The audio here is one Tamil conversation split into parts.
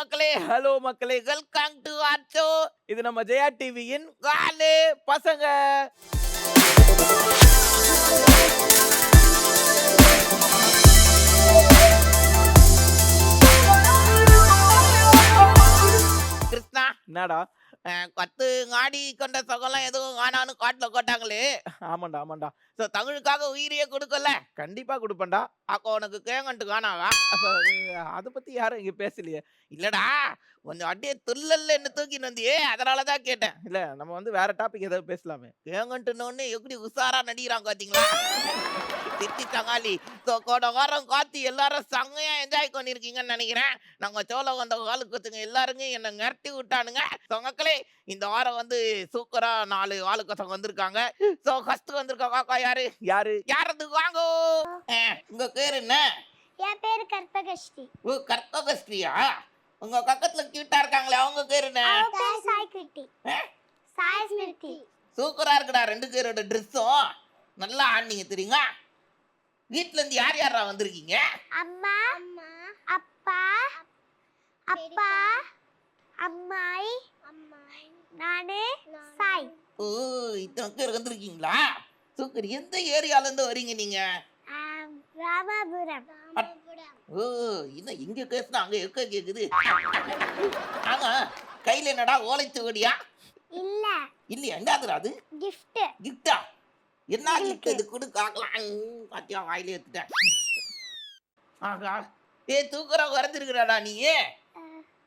மக்களே, ஹலோ மக்களே, வெல்கம் டு ஆர் ஷோ. இது நம்ம ஜெயா டிவியின் காலே பசங்க. கிருஷ்ணா, என்னடா கத்து காடி கொண்ட சொகலாம் எதுவும் காணான்னு காட்டுல போட்டாங்களே. ஆமாண்டா ஆமாண்டா. ஸோ தமிழுக்காக உயிரியே கொடுக்கல. கண்டிப்பா கொடுப்பேன்டா. அப்போ உனக்கு கேங்கன்ட்டு காணாவா? அதை பத்தி யாரும் இங்க பேசலையே. இல்லடா, கொஞ்சம் அப்படியே துள்ளல்ல என்ன தூக்கின்னு வந்தியே, அதனாலதான் கேட்டேன். இல்ல, நம்ம வந்து வேற டாபிக் ஏதாவது பேசலாமே. கேங்கன்ட்டுன்னு எப்படி உஷாரா நடிக்கிறாங்க பாத்தீங்களா? திட்டி தங்காளி. ஸோ போன வாரம் காத்தி எல்லாரும் செம்மையா என்ஜாய் பண்ணிருக்கீங்கன்னு நினைக்கிறேன். நாங்க சோழ வந்த வாழுக்கத்துங்க எல்லாருங்க என்ன மிரட்டி விட்டானுங்க. ஸோ மக்களே, இந்த வாரம் வந்து சூப்பரா 4 வாழுக்கசங்க வந்திருக்காங்க. ஸோ ஃபர்ஸ்ட் வந்திருக்க காக்கா யாரு யாரு யாரது வாங்கோ. உங்க பேர் என்ன? என் பேரு கற்பகஸ்ரீ. ஓ, கற்பகஸ்ரீயா? உங்க பக்கத்துல கியூட்டா இருக்காங்களே, அவங்க பேர் என்ன? அவங்க பேரு சாய் கிருத்தி. சாய் ஸ்மிருதி. சூப்பரா இருக்குடா ரெண்டு பேரோட ட்ரெஸ்ஸும். நல்லா ஆடுனீங்க தெரியுமா? வீட்ல இருந்து யார் யாரா வந்திருக்கீங்க? அம்மா, அப்பா, அப்பா, அம்மாய், நானு, சாய். ஓ, இத்தனை பேர் வந்திருக்கீங்களா? சூப்பர். எந்த ஏரியால இருந்து வரீங்க நீங்க? ராமாபுரம். ஓ, இன்னும் இங்க பேசுனா அங்க எக்க கேக்குது. ஆமா, கையில என்னடா ஓலைச்சுவடியா? இல்ல, இல்லையா? என்னதுடா அது? gift. கிஃப்டா? என்ன கிஃப்ட் இது? குடு காக்கலாம். பாத்தியா, வாயிலே எடுத்துட்டேன். ஆகா, தூக்குறா வரைஞ்சிருக்கடா நீ.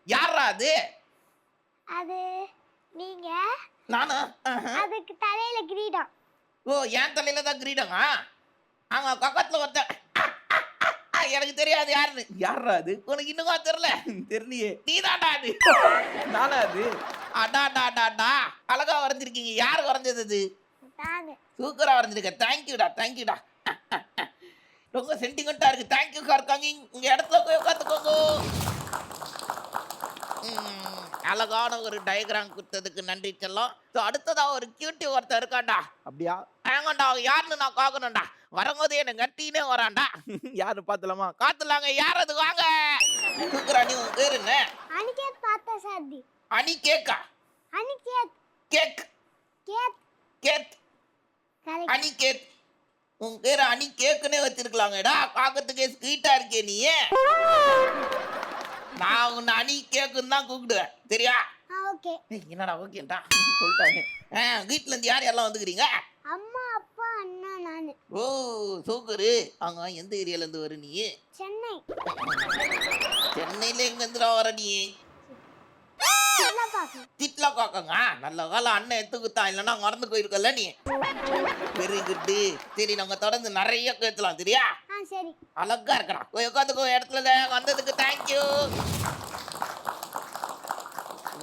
யாரா அது? அது நீங்க. நானா? அதுக்கு தலையில கிரீடம். ஓ, என் தலையில தான் கிரீடமா? ஆமா, பக்கத்துல ஒருத்தன். எனக்கு தெரியாது யாருன்னு. யாரா அது? உனக்கு இன்னுமா தெரியல? தெரியலையே. நீதான்டா அது. நானா அது? அடாடாடாடா, அழகா வரைஞ்சிருக்கீங்க. யாரு வரைஞ்சது அது? நானு. சூப்பரா வரைஞ்சிருக்க. தேங்க்யூடா தேங்க்யூடா. ரொம்ப சென்டிமெண்டா இருக்கு. Thank you for coming. உங்க இடத்துல போய் உட்காந்துக்கோங்க. அழகான ஒரு டயக்ராம் கொடுத்ததுக்கு நன்றி செல்லம். அடுத்ததா ஒரு கியூட்டி ஒருத்தர் இருக்காண்டா. அப்படியா? ஏங்கண்டா, யாருன்னு நான் பார்க்கணும்டா. வரும்போது என்ன கட்டினே வரான்டா. யாரு பாத்துலாமா? காத்துலாங்க. யார் அது? வாங்க. சூப்பரா. நீ உன் பேரு என்ன? அனிகேத் பார்த்தசாரதி. அனிகேக்கா? அனிகேத். கேக் கேத். கேத் கரெக்ட். அனிகேத். உன் பேரு அனிகேக்குன்னே வச்சிருக்கலாங்கடா. பார்க்கறதுக்கே ஸ்வீட்டா இருக்கே நீ. நான் உன்னை அனிகேக்குன்னு தான் கூப்பிடுவேன், சரியா? ஓகே. என்னடா ஓகேடா சொல்லிட்டாங்க. வீட்டுல இருந்து யார் எல்லாம் வந்துக்கிறீங்க? அம்மா, அப்பா, அண்ணா, நானு. ஓ, சூப்பரு. அவங்க எந்த ஏரியால இருந்து வர நீ? சென்னை. சென்னையில எங்க இருந்து வர நீ? சிட்லப்பாக்கம். திட்ல காக்கங்க. நல்ல வேலை அண்ணன் எத்துக்குத்தான், இல்லைன்னா மறந்து போயிருக்கல நீ. Very good. சரி, நாங்க தொடர்ந்து நிறைய கேட்கலாம், சரியா? சரி. அழகா இருக்கடா. போய் உட்காந்துக்கோ இடத்துல. வந்ததுக்கு தேங்க்யூ.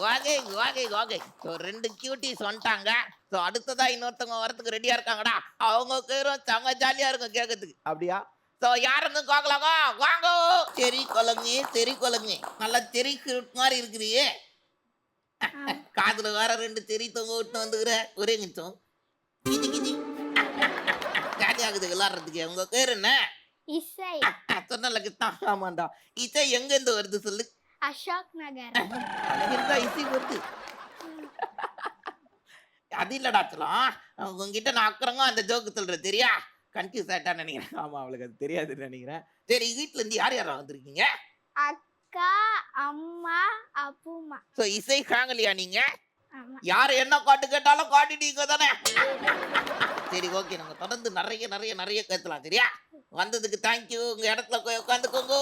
வாகை வாகை வாகை. ஸோ 2 கியூட்டிஸ் வந்துட்டாங்க. ஸோ அடுத்ததா இன்னொருத்தவங்க வரதுக்கு ரெடியா இருக்காங்கடா. அவங்க பேரும் செம்ம ஜாலியா இருக்கும் கேட்கறதுக்கு. அப்படியா? ஸோ யாருன்னு பார்க்கலாமா? வாங்க. தெரி குழங்கு தெரி குழங்கு. நல்லா தெரி மாதிரி இருக்கிறியே. காதுல வேற 2 தெரி தொங்க விட்டு வந்துக்கிற. ஒரே நிமிஷம். கிஜி கிஜி. ஜாலியாகுது விளாடுறதுக்கு. உங்க பேர் என்ன? இசை. சொன்னல கிட்டான். ஆமாண்டா. இசை எங்க இருந்து வருது சொல்லு? அசோக் நகர். இசை வருது. அது இல்லடா சொல்லலாம். உங்ககிட்ட நான் அக்கறங்க அந்த ஜோக்கு சொல்றேன், தெரியா? கன்ஃபியூஸ் ஆயிட்டான்னு நினைக்கிறேன். ஆமா, அவளுக்கு அது தெரியாதுன்னு நினைக்கிறேன். சரி, வீட்டுல இருந்து யார் யாரா வந்திருக்கீங்க? அக்கா, அம்மா, அப்புமா. சோ இசை ஃபேமிலியா நீங்க? ஆமா. யார் என்ன காட்டு கேட்டாலும் காட்டிட்டீங்க தானே? சரி, ஓகே. நாங்க தொடர்ந்து நிறைய நிறைய நிறைய கேட்கலாம், சரியா? வந்ததுக்கு தேங்க்யூ. உங்க இடத்துல போய் உட்காந்துக்கோங்க.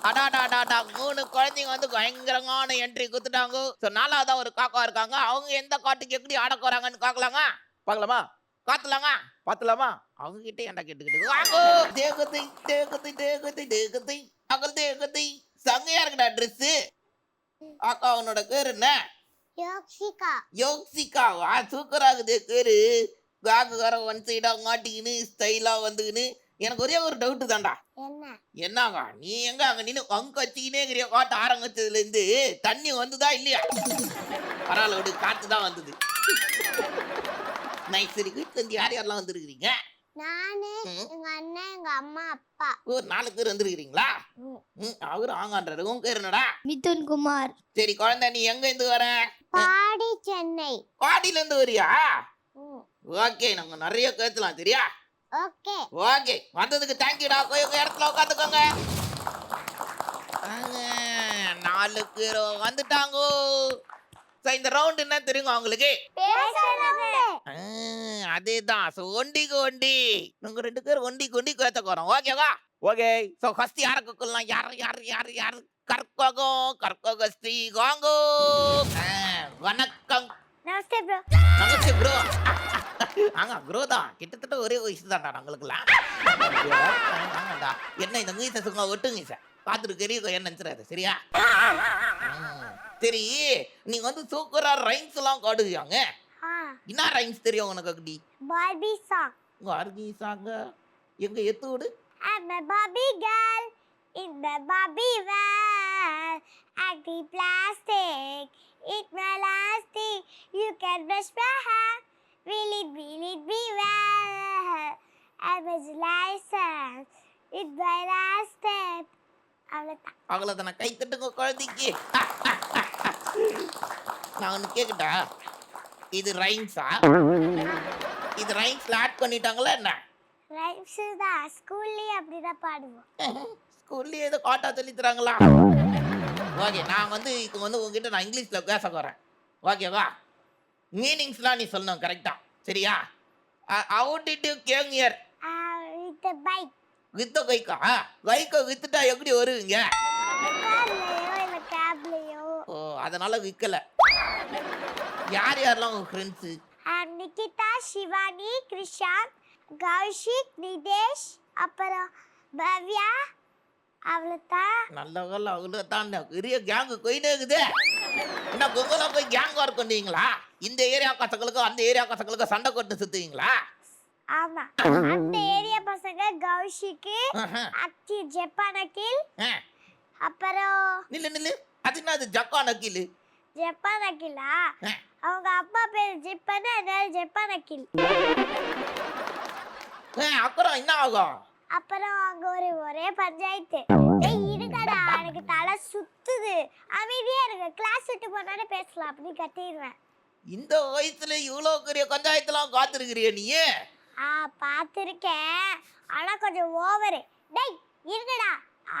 அடாடாடாடா, 3 குழந்தைங்க வந்து பயங்கரமான என்ட்ரி கொடுத்துட்டாங்க. ஸோ 4வதா ஒரு காக்கா இருக்காங்க. அவங்க எந்த காட்டுக்கு எப்படி ஆட போறாங்கன்னு பார்க்கலாமா? பார்க்கலாமா? காத்துலாங்க. பாத்துலாமா? அவங்க கிட்ட ஏன்டா கேட்டுக்கிட்டு வாங்கோ. தேகத்தை தேகத்தை தேகத்தை தேகத்தை அகல் தேகத்தை. சங்கையா இருக்குடா ட்ரெஸ். அக்கா, உன்னோட பேர் என்ன? யோக்ஷிகா. யோக்ஷிகா. சூப்பரா இருக்குது பேரு. காக்குக்கார ஒன் சைடா மாட்டிக்கின்னு ஸ்டைலா வந்துக்கின்னு. எனக்கு ஒரே ஒரு டவுட் தான்டா. என்ன? என்னங்க நீ எங்க அங்க நின்று அங்க வச்சுக்கினே காட்டு ஆரம்பிச்சதுல இருந்து தண்ணி வந்துதா இல்லையா? பரவாயில்ல விடு, காத்து தான் வந்தது. நைட். சரி, வீட்டுல இருந்து யார் யாரெல்லாம் வந்துருக்கீங்க? நானு ம். எங்க அண்ணன் எங்க அம்மா அப்பா ஓ 4 பேர் வந்திருக்கிறீங்களா? அவரு ஆங்கான்றாரு. உன் பேர் என்னடா? மிதுன் குமார் சரி குழந்தை, நீ எங்க இருந்து வர? பாடி சென்னை பாடியில இருந்து வரியா? ஓகே, நம்ம நிறைய கேட்கலாம் சரியா? ஓகே ஓகே, வந்ததுக்கு தேங்க்யூடா. போய் உங்க இடத்துல உட்காந்துக்கோங்க. 4 பேர் வந்துட்டாங்கோ. இந்த ரவுண்ட் என்ன தெரியுங்க உங்களுக்கு? அதேதான். ஒண்டிக்கு ஒண்டி. உங்க 2 பேரும் ஒண்டிக்கு ஒண்டி கேத்துக்கோறோம். ஓகேவா? ஓகே. ஃபர்ஸ்ட் யார கூப்பிடலாம்? யார்? கற்கோகஸ்தி காங்கோ. வணக்கம். நமஸ்தே ப்ரோ நமஸ்தே ப்ரோ. ப்ரோ தான். கிட்டத்தட்ட ஒரே வயசு தான்டா நம்மளுக்குலாம். ஆமாடா. என்ன இந்த மீசை சும்மா ஒட்டுங்க சார். பார்த்துட்டு பெரிய என்ன நினைச்சிடாது சரியா? சரி, நீங்க வந்து சூப்பரா ரைம்ஸ் எல்லாம் காடுவியாங்க. என்ன ரைம்ஸ் தெரியும் உனக்கு அப்படி? பார்பி சாங் பார்பி சாங்க எங்க எத்து விடு. I'm a Barbie girl in the Barbie world. Acting plastic, it's my last thing. You can brush my hair, will it be well? I'm a license, it's my last step. அவ்வளோதான். அவ்வளோதான? கை தட்டுங்க குழந்தைக்கு. நான் ஒன்று கேட்கட்டா? இது ரைம்ஸா? இது ரைம்ஸ்ல ஆட் பண்ணிட்டாங்களா என்ன? ரைம்ஸ் தான் ஸ்கூல்லயே அப்படிதான் பாடுவோம். ஸ்கூல்லேயே ஏதோ காட்டா சொல்லி தராங்களா? ஓகே, நான் வந்து இப்போ வந்து உங்ககிட்ட நான் இங்கிலீஷில் பேச போகிறேன். ஓகேவா? மீனிங்ஸ்லாம் நீ சொல்லணும் கரெக்டா சரியா? How did you came here? With the bike. வித்த பைக்கா? பைக்கை வித்துட்டா எப்படி வருவீங்க? கார்லயோ இல்ல கேப்லயோ. ஓ, அதனால விற்கல. யார் யாரெல்லாம் உங்க ஃப்ரெண்ட்ஸு? நிகிதா, சிவானி, கிருஷாந்த், கௌஷிக், நிதேஷ், அப்புறம் பவ்யா. அவ்வளோதான். நல்ல வேலை, அவ்வளோ தான். பெரிய கேங்கு போயிட்டே இருக்குது. என்ன பொங்கலா போய் கேங் ஒர்க் பண்ணுவீங்களா? இந்த ஏரியா பசங்களுக்கும் அந்த ஏரியா பசங்களுக்கும் சண்டை கொட்டு சுத்துவீங்களா? ஆமா. அந்த ஏரியா பசங்க கௌஷிக்கு, அக்கி, ஜப்பான் அகில், அப்புறம் நில்லு. அது என்னது ஜப்பான் அக்கில்? ஜப்பான் அகிலா? அவங்க அப்பா பேர் ஜப்பான், அதனால ஜப்பான் அகில். அப்புறம் என்ன ஆகும்? அப்புறம் அங்க ஒரே பஞ்சாயத்து. இருங்கடா, எனக்கு தலை சுத்துது, அமைதியா இருங்க, கிளாஸ் விட்டு போனாலே பேசலாம் அப்படின்னு கத்திடுவேன். இந்த வயசுல இவ்வளோ பெரிய பஞ்சாயத்துலாம் காத்திருக்கிறிய நீ? பாத்திருக்கேன், ஆனா கொஞ்சம் ஓவரு. டேய் இருங்கடா,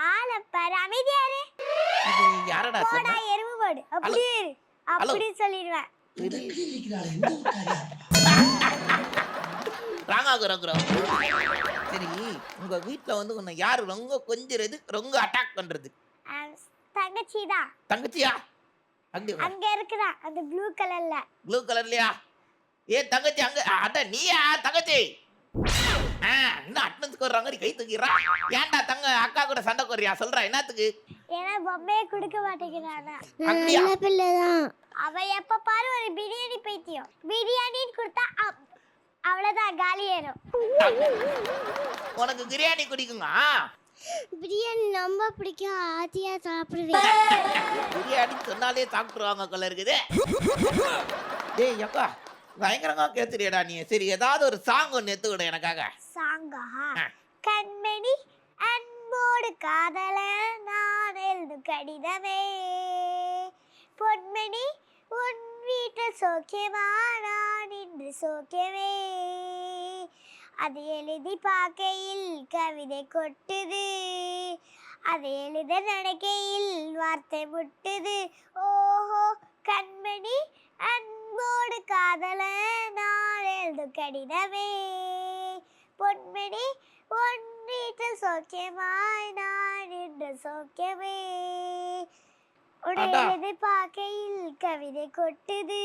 ஆளை பாரு, அமைதியா இரு. இது யாரடா போடா சொன்னா? எருமை போடு, அப்படியே இரு அப்படி சொல்லிடுவேன். சரி, உங்க வீட்ல வந்து உன்னை யாரு ரொம்ப கொஞ்சிறது, ரொம்ப அட்டாக் பண்றது? தங்கச்சி தான். தங்கச்சியா? அங்க இருக்கிறா, அந்த ப்ளூ கலர்ல. ப்ளூ கலர்லயா? ஏ தங்கச்சி அங்க அட நீயா தங்கச்சி? இன்னும் அட்டனன்ஸ் வர்றாங்க, நீ கை தூக்கிறா. ஏன்டா தங்க அக்கா கூட சண்டை போடுறியா? சொல்றா என்னத்துக்கு? ஏன்னா பொம்மையே கொடுக்க மாட்டேங்கிறானா. அப்படியா? நல்ல பிள்ளைதான். அவ எப்ப பாரு ஒரு பிரியாணி பைத்தியம். பிரியாணின்னு கொடுத்தா அவ்வளவுதான், காலி ஏறும். உனக்கு பிரியாணி பிடிக்குமா? பிரியாணி ரொம்ப பிடிக்கும், ஆதியா சாப்பிடுவேன். பிரியாணி சொன்னாலே சாப்பிட்டுருவாங்க போல இருக்குது. டேய் அக்கா, பயங்கரமா கேத்துறியடா நீ. சரி, ஏதாவது ஒரு சாங் ஒன்று எடுத்துக்கிட எனக்காக. சாங்கா? கண்மணி அன்போடு காதல நான் எழுதும் கடிதமே, பொன்மணி உன் வீட்டில் சோக்கியமா நான் இன்று சோக்கியமே, அது எழுதி பார்க்கையில் கவிதை கொட்டுது, அது எழுத நடக்கையில் வார்த்தை முட்டுது. ஓஹோ கண்மணி அன்போடு காதல நான் எழுதும் கடிதமே, பொன்மணி உன் வீட்டில் சோக்கியமாய் நான் இன்று சோக்கியமே, உன்னை எழுதி பார்க்கையில் கவிதை கொட்டுது.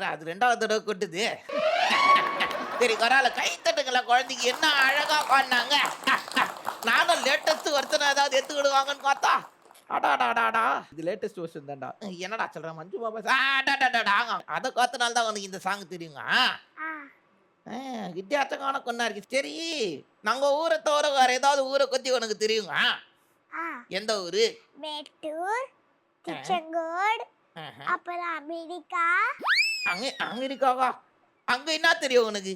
அது 2வது தடவை கொட்டுது. சரி, கரால கை தட்டுங்களா குழந்தைக்கு, என்ன அழகா பாடினாங்க. நானும் லேட்டஸ்ட் வருஷன் ஏதாவது எடுத்துக்கிடுவாங்கன்னு பார்த்தா அடாடாடாடா, இது லேட்டஸ்ட் வருஷன் தான்டா. என்னடா சொல்ற மஞ்சு பாபா? அதை காத்தனால தான் உனக்கு இந்த சாங் தெரியுங்க. வித்தியாசமான கொண்டா இருக்கு. சரி, நாங்க ஊரை தவிர வேற ஏதாவது ஊரை பத்தி உனக்கு தெரியுங்க? எந்த ஊரு? மேட்டூர், திருச்செங்கோடு, அப்புறம் அமெரிக்கா. அமெரிக்காவா? அங்க என்ன தெரியும் உனக்கு?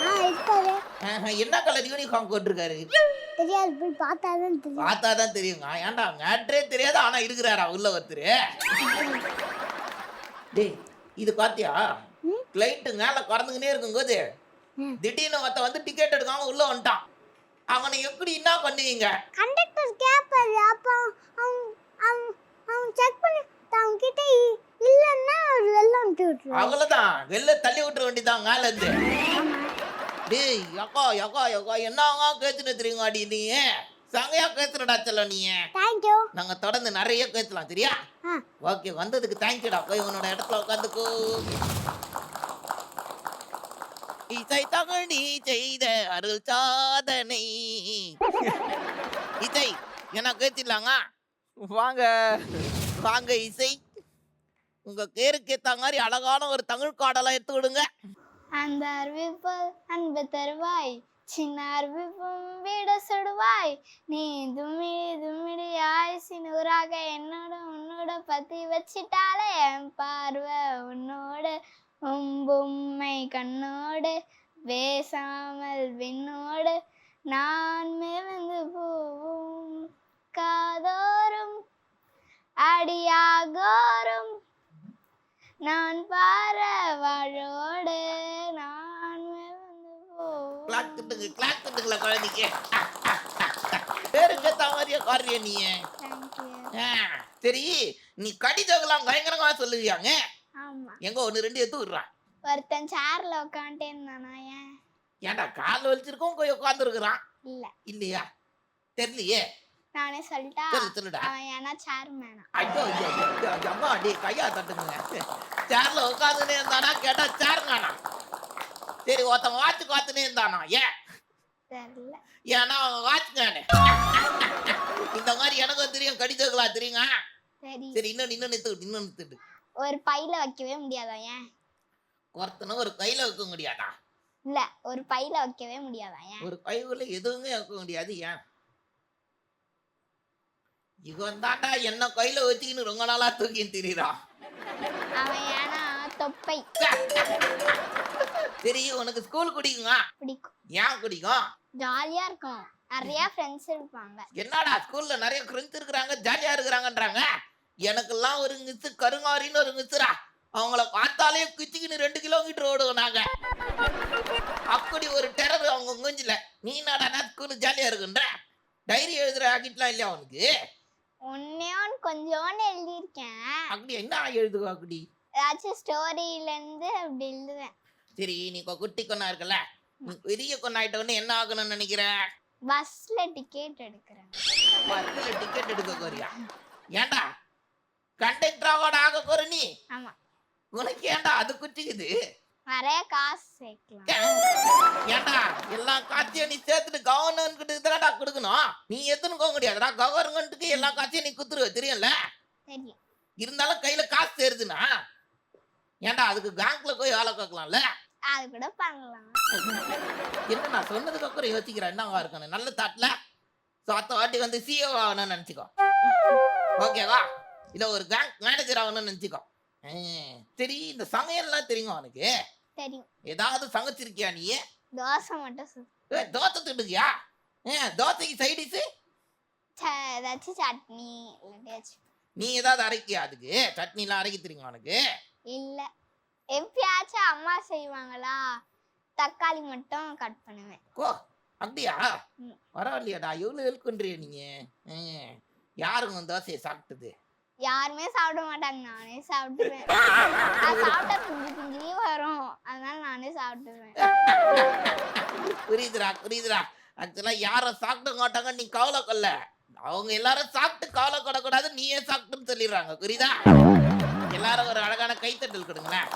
இருக்காரு. என்ன கலர் யூனிஃபார்ம் போட்டிருக்காரு? தெரியாது, போய் பார்த்தாதான் தெரியும். பார்த்தாதான் தெரியுங்க. ஏன்டா மேட்ரே தெரியாது ஆனா இருக்கிறாரா உள்ள ஒருத்தர்? டேய் இது பாத்தியா? ஃப்ளைட் மேல பறந்துக்கினே இருக்கும்போது திடீர்னு ஒருத்தன் வந்து டிக்கெட் எடுக்காம உள்ள வந்துட்டான். அவனை எப்படி என்ன பண்ணுவீங்க? கண்டக்டர் கேட்பாரு. அப்போ அவன் செக் பண்ணி அவங்க கிட்ட இல்லைன்னா அவர் வெளில அனுப்பி விட்டுருவாரு. அவ்வளவுதான், வெளில தள்ளி விட்டுற வேண்டியதான் மேல இருந்து. டேய் யக்கா யக்கா யக்கா என்னங்க கேத்துட்டு தெரியுங்க அடி நீ சங்கையா கேத்துறடா செல்ல நீ. தேங்க்யூ. நாங்க தொடர்ந்து நிறைய கேட்கலாம் சரியா? ஓகே வந்ததுக்கு தேங்க்யூடா. போய் உன்னோட இடத்துல உட்காந்துக்கோ. இசை தமிழ் நீ செய்த அருள் சாதனை. இசை என்ன கேத்திடலாங்க? வாங்க. வாங்க இசை. உங்க பேருக்கு ஏத்த மாதிரி அழகான ஒரு தமிழ் பாடலாம் எடுத்து விடுங்க. அந்த அறிவிப்பு அன்பு தருவாய், சின்ன அறிவிப்பும் விட சுடுவாய், நீ தும்மிடி தும்மிடியாய் சினூராக என்னோட உன்னோட பத்தி வச்சிட்டாலே என் பார்வை உன்னோட பொம்மை கண்ணோடு பேசாமல் விண்ணோடு நான் மிதந்து போவும் காதோறும் அடியாகோறும் நான் பாரவாழோடு நான் மிதந்து போவும். கிளாக் திட்டுங்களா குழந்தைக்கு? பேருக்கு ஏத்த மாதிரியே காரியா நீ? சரி நீ கடிதங்களாம் பயங்கரமா சொல்லுவியாங்க. ஆமா. எங்க ஒன்னு ரெண்டு எடுத்து விடுறான். ஒருத்தன் சேர்ல உட்காந்துட்டே இருந்தானா? ஏன்டா கால் வலிச்சிருக்கோம் போய் உட்காந்துருக்குறான்? இல்ல இல்லையா? தெரியலையே. நானே சொல்லிட்டா. சொல்லுடா. அவன் ஏன்னா சேர்மேனா. ஐயோ அம்மா அடி கையா தட்டுங்க. சேர்ல உட்காந்துனே இருந்தானா கேட்டா சேர்ங்கானா. சரி ஒருத்தன் வாட்ச் காத்துனே இருந்தானா ஏன்? தெரியல. ஏன்னா அவன் வாட்ச்கானே. இந்த மாதிரி எனக்கும் தெரியும் கடிதங்களா தெரியுங்க. சரி இன்னொன்னு நிறுத்து. ஒரு பையில வைக்கவே முடியாதா? ஏன்? ஒருத்தனை ஒரு கையில வைக்க முடியாதா? இல்ல, ஒரு பையில வைக்கவே முடியாதா? ஏன்? ஒரு கைக்குள்ள எதுவுமே வைக்க முடியாது ஏன்? இவன் தாண்டா என்ன கையில வச்சுக்கின்னு ரொம்ப நாளா தூக்கின்னு திரிறான். அவன் ஏன்னா தொப்பை. சரி உனக்கு ஸ்கூல் பிடிக்குங்க? பிடிக்கும். ஏன் பிடிக்கும்? ஜாலியா இருக்கும், நிறைய ஃப்ரெண்ட்ஸ் இருப்பாங்க. என்னடா ஸ்கூல்ல நிறைய ஃப்ரெண்ட்ஸ் இருக்கிறாங்க ஜாலியா இருக்கிறாங்கன்றாங்க. எனக்கெல்லாம் ஒரு மிஸ் கருங்காரின்னு ஒரு மிஸ்ரா. அவங்கள பார்த்தாலே கிச்சிக்கின்னு 2 கிலோமீட்டர் ஓடுவோம் நாங்க. அப்படி ஒரு டெரர் அவங்க மூஞ்சில. நீ என்னடா ஸ்கூல் ஜாலியா இருக்குன்ற? டைரி எழுதுற ஆகிட்டுலாம் இல்லையா அவனுக்கு? ஒன்னு கொஞ்சோன்னு எழுதியிருக்கேன். அப்படி என்ன எழுதுவா அப்படி? ஏதாச்சும் ஸ்டோரியில இருந்து அப்படி எழுதுவேன். சரி நீ குட்டி கொன்னா இருக்கல, நீ பெரிய கொன்னாயிட்டவன்னு என்ன ஆகணும்னு நினைக்கிற? பஸ்ல டிக்கெட் எடுக்கிறேன். பஸ்ல டிக்கெட் எடுக்க போறியா? ஏன்டா கண்டக்டராவோட ஆக போற நீ? ஆமா. உனக்கு ஏன்டா அது குச்சிக்குது? நிறைய காசு சேர்க்கலாம். ஏன்டா எல்லா காட்சியும் நீ சேர்த்துட்டு கவர்மெண்ட் தானடா கொடுக்கணும். நீ எதுன்னு போக முடியாதுடா. கவர்மெண்ட்டுக்கு எல்லா காட்சியும் நீ குத்துருவ தெரியும்ல? தெரியும். இருந்தாலும் கையில காசு சேருதுன்னா ஏன்டா அதுக்கு பேங்க்ல போய் வேலை பார்க்கலாம்ல? அது கூட பண்ணலாம். என்ன நான் சொன்னதுக்கு அப்புறம் யோசிக்கிறேன் என்னவா இருக்கணும் நல்ல தாட்ல. ஸோ அடுத்த வாட்டி வந்து சிஓ ஆகணும்னு நினச்சிக்கோ. ஓகேவா? இல்லை ஒரு பேங்க் மேனேஜர் ஆகணும்னு நினச்சிக்கோ. சரி இந்த சமையல்லாம் தெரியுமா உனக்கு? தெரியும். ஏதாவது சமைச்சிருக்கியா நீ? தோசை மட்டும் தோசை திட்டுக்கியா? தோசைக்கு சைடிஷு ஏதாச்சும் சட்னி இல்லாட்டி நீ ஏதாவது அரைக்கியா? அதுக்கு சட்னிலாம் அரைக்க தெரியுமா உனக்கு? இல்ல, எப்பயாச்சும் அம்மா செய்வாங்களா, தக்காளி மட்டும் கட் பண்ணுவேன். ஓ அப்படியா? பரவாயில்லையாடா எவ்வளோ ஹெல்ப் பண்றிய நீங்க. யாருங்க தோசையை சாப்பிட்டது? யாருமே சாப்பிட மாட்டாங்க, நானே சாப்பிடுவேன். நான் சாப்பிட்டா பிஞ்சு வரும், அதனால நானே சாப்பிடுவேன். புரியுதுடா. ஆக்சுவலா யாரும் சாப்பிட மாட்டாங்க நீ கவலை கொள்ள. அவங்க எல்லாரும் சாப்பிட்டு கவலை கொடக்கூடாது, நீயே சாப்பிட்டுன்னு சொல்லிடுறாங்க. புரியுதா? எல்லாரும் ஒரு அழகான கைத்தட்டல் கொடுங்களேன்.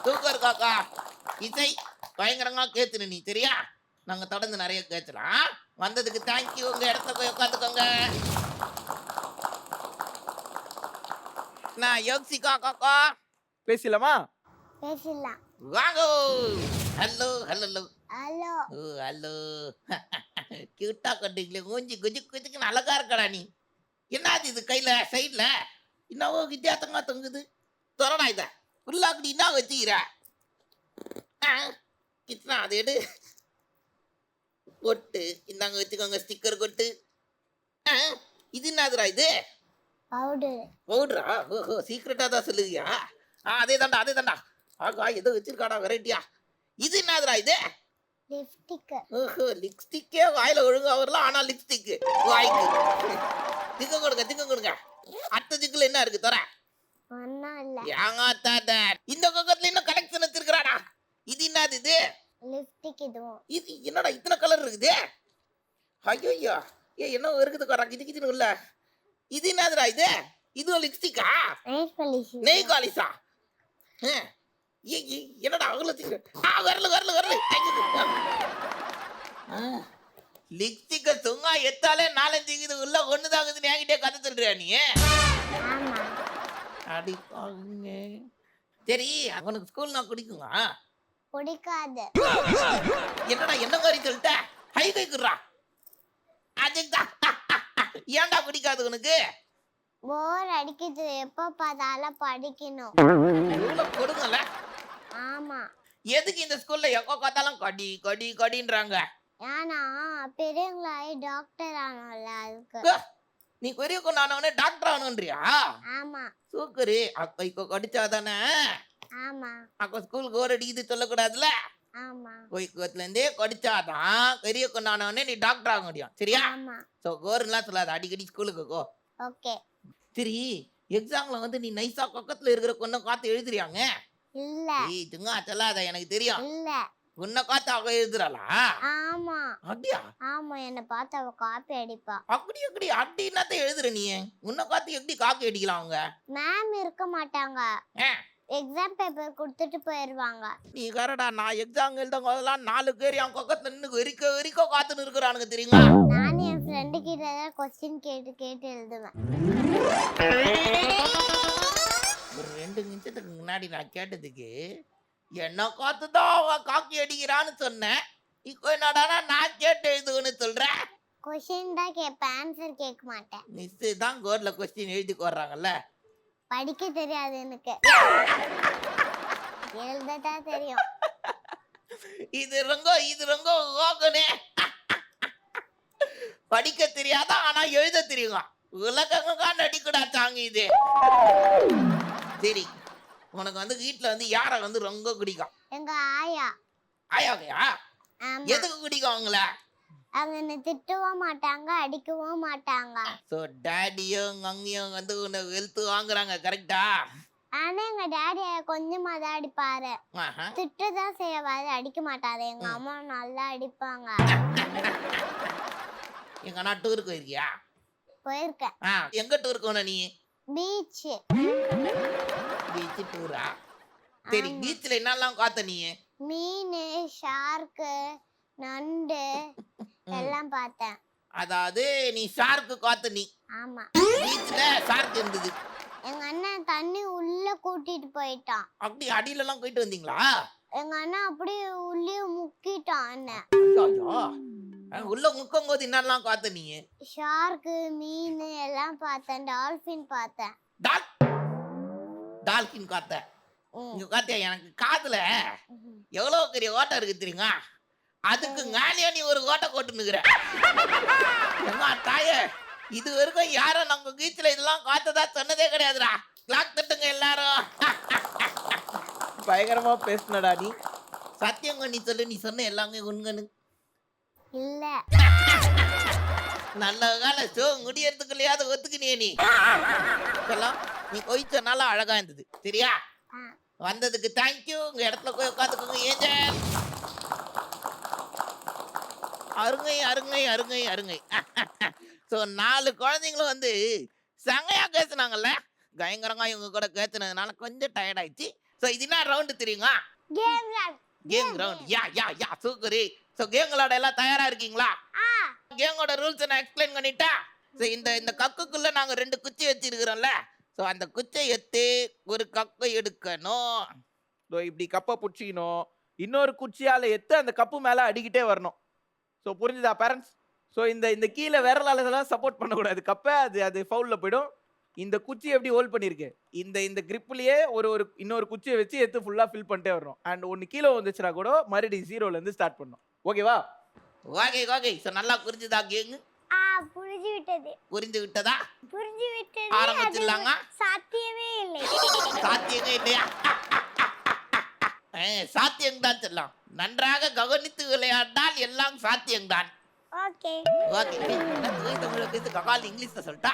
சூப்பர் காக்கா. இசை பயங்கரமா கேத்துன நீ சரியா? நாங்க தொடர்ந்து நிறைய கேட்கலாம். வந்ததுக்கு தேங்க்யூ. உங்க இடத்துல போய் உட்காந்துக்கோங்க. நான் யோசிக்கா காக்கா பேசலாமா? பேசலாம். வாங்க. Hello hello hello. Oh hello. கியூட்டா கட்டிங்களே மூஞ்சி குஜுக்குன்னு அழகா இருக்கடா நீ. என்னது இது கையில சைட்ல என்னவோ வித்தியாசமா தொங்குது. தொடடா இத ஃபுல்லாக்குடி என்ன வச்சுக்கிற? கிருஷ்ணா அது எடு. கொட்டு இந்தாங்க வச்சுக்கோங்க ஸ்டிக்கர் கொட்டு. ஆ, இது என்னதுடா இது? பவுடர். பவுடரா? ஓஹோ, சீக்கிரட்டா தான் சொல்லுவியா? அதே தாண்டா அதே தாண்டா. ஆகா ஏதோ வச்சிருக்காடா வெரைட்டியா. இது என்னதுடா இது? லிப்ஸ்டிக். ஓஹோ, லிப்ஸ்டிக்கே வாயில ஒழுங்கா வரல, ஆனா லிப்ஸ்டிக் வாய்க்கு. திங்க கொடுங்க திங்க கொடுங்க. அடுத்த திக்குல என்ன இருக்கு தர? ஒன்றும் இல்லை. ஏங்காத்தாத. இந்த பக்கத்துல இன்னும் கலெக்ஷன் வச்சிருக்காடா. இது என்னது இது? லிப்ஸ்டிக் இதுவும். இது என்னடா இத்தனை கலர் இருக்குது? ஐயோ என்ன இருக்குது காரா கிது கிதுன்னு இல்ல. இது என்னதுடா இது? இதுவும் லிப்ஸ்டிக்கா? Nail polish. நெய் காலிஸா? என்னடா அகலத்துக்கு வரல வரல வரல. லிப்ஸ்டிக்க சும்மா எத்தாலே 4-5 இது உள்ள ஒண்ணுதாகுதுன்னு என்கிட்டே கதை சொல்றியா நீ? ஆமா. அடி பாருங்க. சரி அவனுக்கு ஸ்கூல் நான் குடிக்குங்க. பிடிக்காது. என்னடா என்ன மாதிரி சொல்லிட்ட? ஹை கைக்குறா. அதுதான் ஏன்டா பிடிக்காது உனக்கு? போர் அடிக்குது, எப்போ பார்த்தாலும் படிக்கணும். இவ்வளவு கொடுங்கல. ஆமா. எதுக்கு இந்த ஸ்கூல்ல எப்போ பார்த்தாலும் கடி கடி கடின்றாங்க? ஏன்னா பெரியவங்களாயி டாக்டர் ஆனோம்ல அதுக்கு. நீ பெரிய கொண்டானவனே டாக்டர் ஆகணுன்றியா? ஆமா. சூக்கரு அக்கா இக்கோ கடிச்சாதானே ஆமா. அக்கா ஸ்கூலுக்கு ஓர் அடிக்குது சொல்லக்கூடாதுல. ஆமா. கொய்கோத்துல இருந்தே கடிச்சாதான் பெரிய கொண்டானவனே நீ டாக்டர் ஆக முடியும். சரியா? ஆமா. சோ கோருலாம் சொல்லாத, அடிக்கடி ஸ்கூலுக்கு கோ. ஓகே. சரி எக்ஸாம்ல வந்து நீ நைஸா பக்கத்துல இருக்கிற கொன்ன காத்து எழுதுறியாங்க? இல்ல. ஏய் சும்மா சொல்லாத, எனக்கு தெரியும். இல்ல. உன்னை காத்து அவ எழுதுறாளா? ஆமா. அப்படியா? ஆமா, என்ன பார்த்து அவ காப்பி அடிப்பா. அப்படி எப்படி அப்படி என்னத்த எழுதுற நீ? உன்னை காத்து எப்படி காப்பி அடிக்கலாம் அவங்க? மேம் இருக்க மாட்டாங்க, ஆ, எக்ஸாம் பேப்பர் கொடுத்துட்டு போயிருவாங்க. நீ கரடா நான் எக்ஸாம் எழுதும் போதெல்லாம் 4 பேர் என் பக்கத்துல நின்று வெறிக்க காத்துன்னு இருக்கிறானுங்க தெரியுமா? நான் என் ஃப்ரெண்டு கிட்ட தான் கொஸ்டின் கேட்டு கேட்டு எழுதுவேன். ஒரு 2 நிமிஷத்துக்கு முன்னாடி நான் கேட்டதுக்கு என்ன காத்துதான் அவ காக்கி அடிக்கிறான்னு சொன்னேன். இப்போ என்னடானா நான் கேட்டு எழுதுன்னு சொல்றேன். கொஸ்டின் தான் கேட்பேன், ஆன்சர் கேட்க மாட்டேன். மிஸ் தான் கோர்ல கொஸ்டின் எழுதி போடுறாங்கல்ல. படிக்க தெரியாது எனக்கு, எழுதத்தான் தெரியும். இது ரொம்ப ஓகனே. படிக்க தெரியாதா ஆனா எழுத தெரியுங்க. உலகங்க நடிக்கூடா தாங்க இது. சரி உனக்கு வந்து வீட்டுல வந்து யார வந்து ரொம்ப பிடிக்கும்? எங்க ஆயா. ஆயாவையா? ஆமா. எதுக்கு பிடிக்கும் அவங்கள? அவங்க என்ன திட்டவும் மாட்டாங்க, அடிக்கவும் மாட்டாங்க. சோ டாடியும் மம்மியும் வந்து உன்னை வெளுத்து வாங்குறாங்க கரெக்டா? ஆனா எங்க டாடி கொஞ்சமா தான் அடிப்பாரு, திட்டதான் செய்வாரு, அடிக்க மாட்டாரு. எங்க அம்மா நல்லா அடிப்பாங்க. எங்கன்னா டூருக்கு போயிருக்கியா? போயிருக்கேன். எங்க டூருக்கு போன நீ? பீச். பீச் டூரா? சரி பீச்ல என்னெல்லாம் காத்த நீ? மீன், ஷார்க்கு, நண்டு எல்லாம் பார்த்தேன். அதாவது நீ ஷார்க்கு காத்த நீ? ஆமா. பீச்ல ஷார்க் இருந்தது. எங்க அண்ணன் தண்ணி உள்ள கூட்டிட்டு போயிட்டான். அப்படி அடியில எல்லாம் போயிட்டு வந்தீங்களா? எங்க அண்ணன் அப்படியே உள்ளே முக்கிட்டான் அண்ணன். உள்ள முக்கும் போது என்னெல்லாம் காத்த நீ? ஷார்க்கு, மீன் எல்லாம் பார்த்தேன், டால்பின் பார்த்தேன். டால்பின் காத்த? இங்க காத்தியா எனக்கு காதுல எவ்வளவு பெரிய ஓட்டம் இருக்கு தெரியுமா? அதுக்கு மேலேயே நீ ஒரு ஓட்ட போட்டு நிக்கிற. தாயே இது வரைக்கும் யாரும் நம்ம பீச்ல இதெல்லாம் காத்ததா சொன்னதே கிடையாதுடா. கிளாக் தட்டுங்க எல்லாரும். பயங்கரமா பேசுனடா நீ. சத்தியம் நீ சொல்லு, நீ சொன்ன எல்லாமே உண்மைன்னு. இல்ல. நல்ல கால ஷோ முடியறதுக்குள்ளயாவது ஒத்துக்கினியே நீ. நீ போய் சொன்னாலும் அழகா இருந்தது சரியா? வந்ததுக்கு தேங்க்யூ. உங்க இடத்துல போய் உட்காந்துக்கோங்க. ஏஞ்சல் அருங்கை அருங்கை அருங்கை அருங்கை. ஸோ 4 குழந்தைங்களும் வந்து செங்கையா பேசுனாங்கல்ல. பயங்கரமா இவங்க கூட பேசுனதுனால கொஞ்சம் டயர்ட் ஆயிடுச்சு. ஸோ இது என்ன ரவுண்டு தெரியுமா? Game round. Yeah super. So game விளையாட எல்லாம் தயாரா இருக்கீங்களா? கேமோட ரூல்ஸ் நான் எக்ஸ்பிளைன் பண்ணிட்டா. ஸோ இந்த கக்குக்குள்ள நாங்க 2 குச்சி வச்சிருக்கிறோம்ல. ஸோ அந்த குச்சை எடுத்து ஒரு கப்பை எடுக்கணும். இப்படி கப்பை பிடிச்சிக்கணும், இன்னொரு குச்சியால எடுத்து அந்த கப்பு மேல அடிக்கிட்டே வரணும். ஸோ புரிஞ்சுதா பேரண்ட்ஸ்? ஸோ இந்த கீழே விரலால சப்போர்ட் பண்ணக்கூடாது கப்பை, அது ஃபவுல்ல போயிடும். இந்த குச்சி எப்படி ஹோல்ட் பண்ணிருக்கு இந்த இந்த கிரிப்லயே ஒரு ஒரு இன்னொரு குச்சியை வச்சு எடுத்து ஃபுல்லா ஃபில் பண்ணிட்டே வரணும் அண்ட் ஒன்னு கீழே வந்துச்சுன்னா கூட மறுபடியும் ஜீரோல இருந்து ஸ்டார்ட் பண்ணணும் ஓகேவா ஓகே ஓகே ஸோ நல்லா புரிஞ்சுதா கேங்க புரிஞ்சு விட்டது புரிந்து விட்டதா புரிஞ்சு விட்டது ஆரம்பிச்சிடலாங்க. அது சாத்தியமே இல்லை சாத்தியங்க இல்லையா சாத்தியம்தான் சொல்லலாம் நன்றாக கவனித்து விளையாடினால் எல்லாம் சாத்தியம்தான் ஓகே ஓகே தமிழ் ககால் இங்கிலீஷ்ல சொல்லிட்டா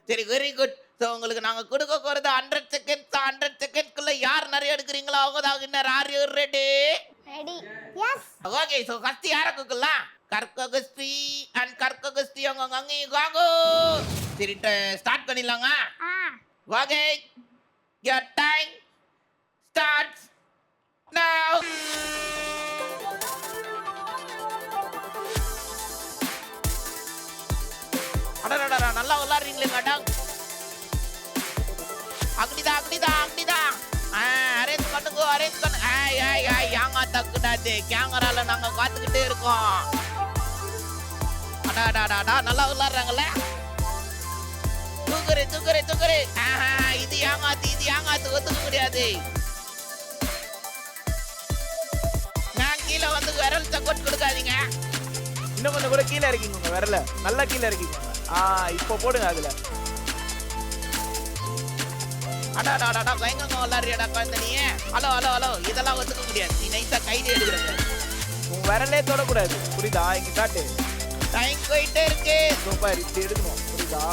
சரி வெரி குட் ஸோ உங்களுக்கு நாங்க கொடுக்க போறது 100 செகண்ட்ஸ் 100 செகண்ட்ஸ்க்குள்ள யார் நிறைய எடுக்கிறீங்களோ அவங்க தான் winner. Are you ready? Ready yes okay so first யாரை கொடுக்கலாம்? கர்ககஸ்ரீ அண்ட் கர்ககஸ்ரீ அவங்க அங்கேயும் வாங்க. சரி ஸ்டார்ட் பண்ணிடலாங்க. Okay your time starts now. அடடடடா நல்லா விளையாடுறீங்களே மேடம். அக்னிதா அக்னிதா அக்னிதா அரேஞ்ச் பண்ணுங்க அரேஞ்ச் பண்ணு. ஏய் ஏய் ஏய் யாங்க தக்குடாதே கேமரால நாங்க காத்துக்கிட்டே இருக்கோம். அடடடடா நல்லா விளையாடுறாங்கல்ல. தூக்குறே தூக்குறே தூக்குறே. இது யாங்காத்து ஒத்துக்க முடியாது. நான் கீழே வந்து விரல் சப்போர்ட் கொடுக்காதீங்க. இன்னும் கொஞ்சம் கூட கீழே இருக்கீங்க உங்க விரல நல்லா கீழே இருக்கீங்க. இப்போ போடுங்க அதுல. அடாடாடா பயங்கரமா விளையாடுறியாடா குழந்தை நீ. ஹலோ ஹலோ ஹலோ இதெல்லாம் ஒத்துக்க முடியாது. நீ நைஸா கைது எடுக்கிறேன். உங்க விரலே தொடக்கூடாது புரியுதா? இங்க காட்டு. டைம் போயிட்டே இருக்கு. சூப்பர் இப்படி எடுக்கணும் புரியுதா?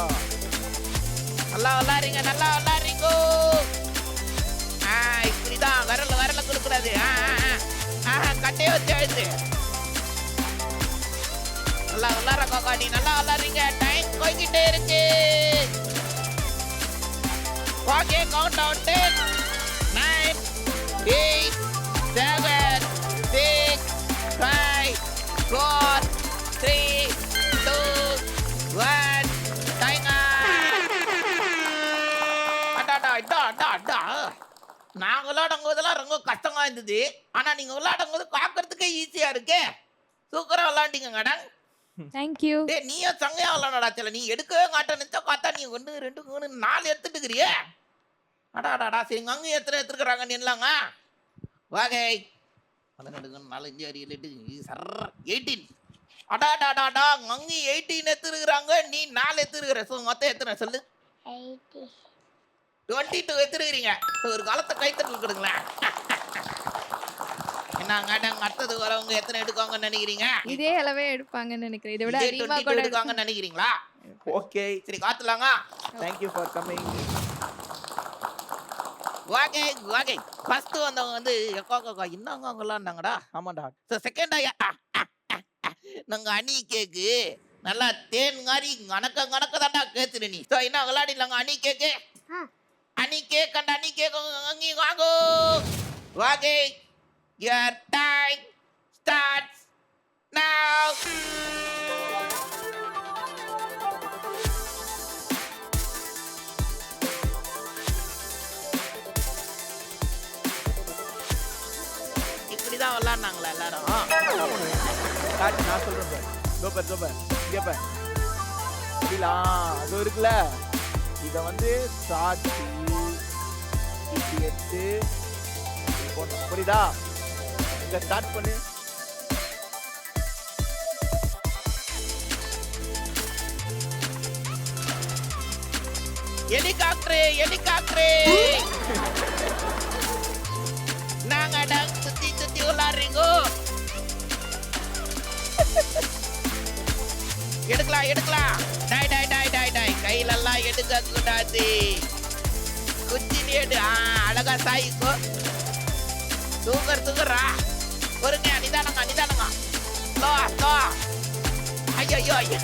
நல்லா விளையாடுறீங்க நல்லா விளையாடுறீங்க. இப்படிதான் விரல கொடுக்கூடாது. கட்டையை வச்சு அழுத்து. நல்லா விளையாடுற கோகாடி நல்லா விளையாடுறீங்க. டைம் போய்கிட்டே இருக்கு. Okay count down 10 9 8 7 6 5 4 3 2 1 time. நான் விளையாடும் போதெல்லாம் ரொம்ப கஷ்டமா இருந்தது. ஆனா நீங்க விளையாடும் போது பாக்குறதுக்கே ஈஸியா இருக்கு. சூப்பரா விளையாண்டீங்க மேடம். தேங்க்யூ. டேய் நீயும் சங்கையா விளையாடா. செல்ல நீ எடுக்கவே மாட்டேன்னு பார்த்தா நீ 1 2 3 4 எடுத்துட்டு இருக்கிறியே. அடாடாடா சரி அங்க எடுத்துருக்குறாங்க நில்லாங்க. வாகை 12 4 5 6 7 8 சர் 18. அடாடாடாடா அங்க 18 எடுத்துருக்குறாங்க. நீ 4 எடுத்துருக்குற. ஸோ மொத்தம் எத்தனை சொல்லு? 80 22 எடுத்துருக்கிறீங்க. ஸோ ஒரு காலத்தை கைத்தட்டல் கொடுங்களேன். என்னங்க அடுத்தது வரவங்க எத்தனை எடுக்காங்கன்னு நினைக்கிறீங்க? இதே அளவே எடுப்பாங்கன்னு நினைக்கிறேன். இதை விட இதே அதிகமா 22 கூட எடுக்காங்கன்னு நினைக்கிறீங்களா? ஓகே சரி காத்துலாங்க. Thank you for coming. வாகை வாகை ஃபர்ஸ்ட் வந்தவங்க வந்து எக்கா இன்னங்க விளாண்டாங்கடா. ஆமாண்டா. ஸோ செகண்ட் நாங்க அணி கேக்கு நல்லா தேன் மாதிரி கணக்க தாண்டா கேத்துரு நீ. ஸோ என்ன விளையாடிலாங்க அணி கேக்கு அணி கேக் அண்ட் அணி கேக் அங்கேயும் வாங்கோ. வாகை your time starts now. இப்படிதான் விளையாடுனாங்களா எல்லாரும்? காட்டு நான் சொல்றேன் சார். Super super. இங்க பாரு. புரியலாம் அது இருக்குல்ல. இத வந்து சாட்டி இப்படி எடுத்து இப்படி போடணும். புரியுதா? இங்க ஸ்டார்ட் பண்ணு. ஹெலிகாப்டர் நாங்க சுத்தி சுத்தி விளையாடுறீங்க. எடுக்கலாம். டை கையிலெல்லாம் எடுக்க கூடாது. குச்சினி எடு. அழகா சாயிக்கோ. தூக்குறா. பொறுங்க நிதானங்க. ஸ்லோ. ஐயோ.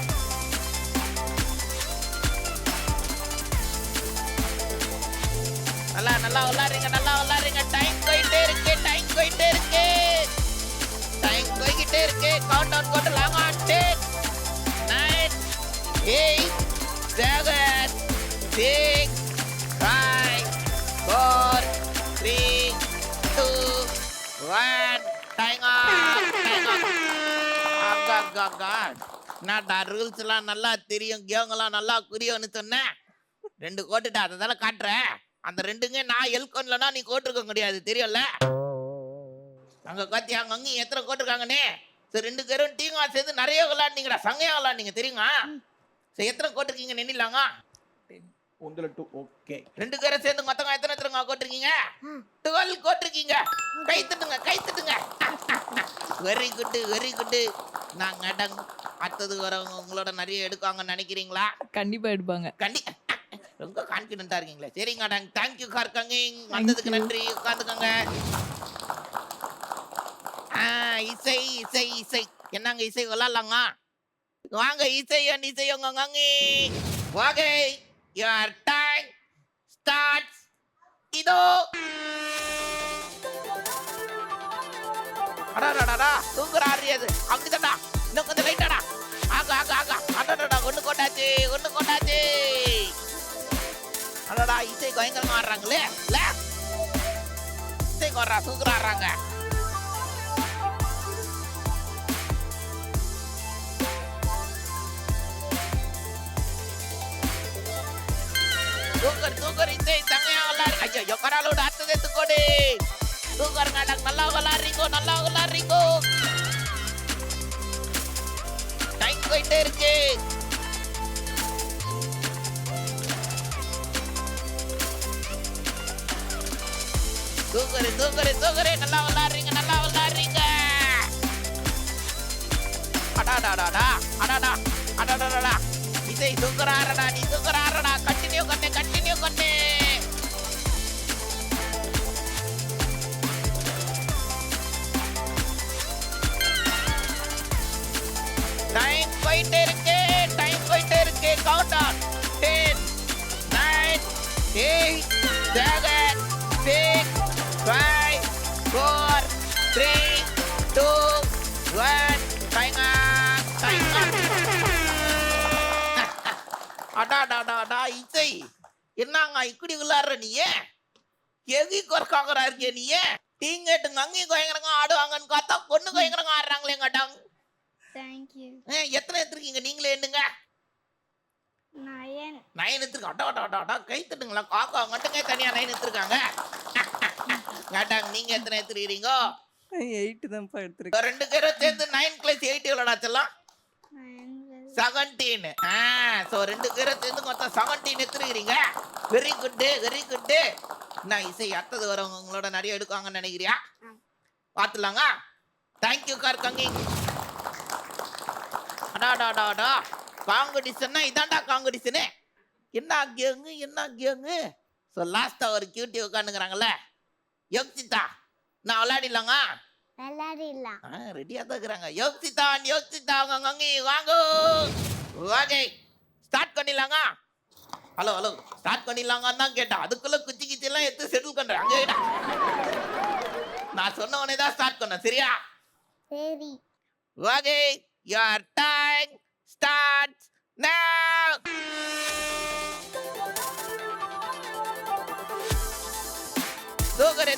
நல்லா விளையாடுறீங்க. டைம் போயிட்டே இருக்கு. கவுண்ட் டவுன் போட்டுலாம். 10 9 8 7 6 5 4 3 2 1 டைம் என்னடா ரூல்ஸ் எல்லாம் நல்லா தெரியும் கேங்கெல்லாம் நல்லா புரியும்னு சொன்னேன். 2 கோட்டுட்டா அதை தானே காட்டுறேன். அந்த 2ங்க நான் எல்கொன்லனா நீ கோட்டிருக்க முடியாது தெரியும்ல. அங்க காத்தியா அங்க எத்தனை கோட்டிருக்காங்கன்னு. சரி 2 பேரும் டீமா சேர்ந்து நிறைய விளையாடுனீங்கடா. சங்கையா விளையாடுனீங்க தெரியுமா? சரி எத்தனை கோட்டிருக்கீங்க நின்னிலாங்க? 1 2 ஓகே. 2 பேரும் சேர்ந்து மொத்தம் எத்தனை கோட்டிருக்கீங்க? 12 கோட்டிருக்கீங்க. கை தட்டுங்க கை தட்டுங்க. Very good very good. நான் கடங் அடுத்தது வரவங்க உங்களோட நிறைய எடுக்காங்கன்னு நினைக்கிறீங்களா? கண்டிப்பா எடுப்பாங்க. ரொம்ப கான்ஃபிடென்ட்டா இருக்கீங்களே. சரிங்க tongue. Thank you for coming. வந்ததுக்கு நன்றி. உட்கார்ந்துக்கங்க. இசை இசை இசை என்னங்க இசை விளையாடலாங்க? வாங்க இசை அண்ட் இசை உங்க ஓகே யுவர் டைம் ஸ்டார்ட்ஸ். இதோ அடாடாடா தூங்குறாரு அது. அப்படிதான்டா. இன்னும் கொஞ்சம் லைட்டாடா. ஆகா ஆகா ஆகா. அடாடாடா ஒண்ணு கொண்டாச்சு ஒண்ணு கொண்டாச்சு. அடடா இசை பயங்கரமா ஆடுறாங்களே. இல்ல இசை வர்றா சூப்பரா ஆடுறாங்க. சூப்பர் இசை தங்கையா விளையாடு. ஐயோ கராலோட அடுத்தது எடுத்துக்கோடு. சூப்பருங்க நல்லா விளையாடுறீங்கோ நல்லா விளையாடுறீங்கோ. டைம் போயிட்டே இருக்கு. தூக்கரு நல்லா விளையாடுறீங்க நல்லா விளையாடுறீங்க. அடாடாடாடா அடாடா அடாடாடா இசை தூக்கறாரடா நீ தூக்கறாரடா. கண்டினியூ பண்ணு கண்டினியூ பண்ணு. டைம் போயிட்டே இருக்கு. கவுண்ட் டவுன் 10 9 8 7 6 5 4 3 2 1 டைம் அடாடாடாடா இசை என்னங்க இப்படி விளையாடுற நீ? எகி கொறக்காகறா இருக்கிய நீ? டீங்கேட்டுங்க அங்கேயும் கோயங்கறங்க ஆடுவாங்கன்னு பார்த்தா பொண்ணு கோயங்கறங்க ஆடுறாங்களே கட்டாங்க. Thank you. எத்தனை எடுத்துருக்கீங்க நீங்களே எண்ணுங்க. 9. 9 எடுத்துருக்க. அடாடாடாடா கை தட்டுங்களா. காக்கா மட்டுங்க தனியா 9 எடுத்துருக்காங்க. கேட்டாங்க நீங்க எத்தனை எடுத்துருக்கீங்க? 8 தான்ப்பா எடுத்துருக்கேன். 2 பேரும் சேர்ந்து 9 + 8 எவ்வளோடா செல்லம்? 17. ஸோ 2 பேரும் சேர்ந்து மொத்தம் 17 எடுத்துருக்கீங்க. Very good very good. நான் இசை அடுத்தது வரவங்க உங்களோட நிறைய எடுக்காங்கன்னு நினைக்கிறியா? பார்த்துலாங்க. Thank you for coming. அடாடாடாடா காம்படிஷன்னா இதான்டா காம்படிஷனு. என்ன கேங்கு. ஸோ லாஸ்ட்டாக ஒரு கியூட்டி உட்காந்துக்கிறாங்கல்ல யோசித்தா. நான் விளையாடிலாங்க. விளையாடிடலாம். ரெடியாக தான் இருக்கிறாங்க. யோசித்தா அவங்க வாங்க. ஓகே ஸ்டார்ட் பண்ணிடலாங்க. ஹலோ ஸ்டார்ட் பண்ணிடலாங்கன்னு தான் கேட்டேன். அதுக்குள்ள குச்சி கிச்சிலாம் எடுத்து செட்டில் பண்ணுறேன். அங்கே நான் சொன்ன உடனே தான் ஸ்டார்ட் பண்ணேன். சரியா? சரி. Okay your time starts now. தூக்குறே.